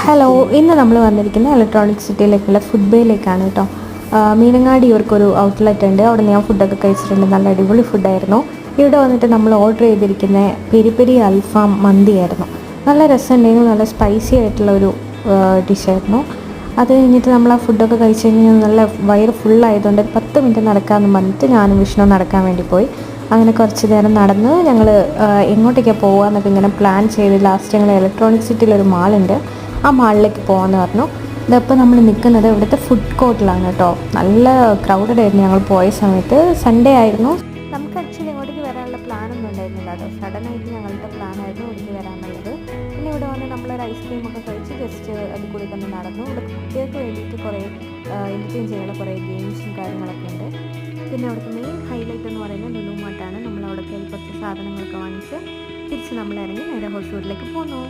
Hello, ഇന്ന് നമ്മൾ വന്നിരിക്കുന്നത് ഇലക്ട്രോണിക് സിറ്റിയിലേക്കുള്ള ഫുഡ് ബേയിലേക്കാണ് കേട്ടോ. മീനങ്ങാടി ഇവർക്കൊരു ഔട്ട്ലെറ്റ് ഉണ്ട്. അവിടെ ഞാൻ ഫുഡൊക്കെ കഴിച്ചിട്ടുണ്ട്. നല്ല അടിപൊളി ഫുഡായിരുന്നു. ഇവിടെ വന്നിട്ട് നമ്മൾ ഓർഡർ ചെയ്തിരിക്കുന്ന പെരി പെരി അൽഫാം മന്തിയായിരുന്നു. നല്ല രസമുണ്ടായിരുന്നു. നല്ല സ്പൈസി ആയിട്ടുള്ള ഒരു ഡിഷായിരുന്നു. അത് കഴിഞ്ഞിട്ട് നമ്മൾ ആ ഫുഡൊക്കെ കഴിച്ച് കഴിഞ്ഞാൽ നല്ല വയറ് ഫുള്ളായതുകൊണ്ട് 10 മിനിറ്റ് നടക്കാമെന്ന് പറഞ്ഞിട്ട് ഞാനും വിഷ്ണു നടക്കാൻ വേണ്ടി പോയി. അങ്ങനെ കുറച്ച് നേരം നടന്ന് ഞങ്ങൾ എങ്ങോട്ടേക്കാണ് പോകുക എന്നൊക്കെ ഇങ്ങനെ പ്ലാൻ ചെയ്ത് ലാസ്റ്റ് ഞങ്ങൾ ഇലക്ട്രോണിക് സിറ്റിയിലൊരു മാളുണ്ട്, ആ മാളിലേക്ക് പോകാമെന്ന് പറഞ്ഞു. ഇതിപ്പോൾ നമ്മൾ നിൽക്കുന്നത് ഇവിടുത്തെ ഫുഡ് കോർട്ടിലാണ് കേട്ടോ. നല്ല ക്രൗഡഡ് ആയിരുന്നു ഞങ്ങൾ പോയ സമയത്ത്. സൺഡേ ആയിരുന്നു. നമുക്ക് ആക്ച്വലി ഇങ്ങോട്ടേക്ക് വരാനുള്ള പ്ലാനൊന്നും ഉണ്ടായിരുന്നില്ല കേട്ടോ. സഡനായിട്ട് ഞങ്ങളുടെ പ്ലാനായിരുന്നു ഇവിടേക്ക് വരാനുള്ളത്. പിന്നെ ഇവിടെ വന്ന് നമ്മളൊരു ഐസ്ക്രീമൊക്കെ കഴിച്ച് ജസ്റ്റ് അത് കൂടി തന്നെ നടന്നു. ഇവിടെ കുട്ടികൾക്ക് വേണ്ടിയിട്ട് കുറേ എൻ്റർടൈൻ ചെയ്യാനുള്ള കുറേ ഗെയിംസും കാര്യങ്ങളൊക്കെ ഉണ്ട്. പിന്നെ അവിടുത്തെ മെയിൻ ഹൈലൈറ്റ് എന്ന് പറയുന്നത് ലുലു മാർട്ടാണ്. നമ്മൾ അവിടെ കയറി കുറച്ച് സാധനങ്ങളൊക്കെ വാങ്ങിച്ച് തിരിച്ച് നമ്മൾ ഇറങ്ങി നേരെ ഹോസ്പിറ്റലിലേക്ക് പോന്നു.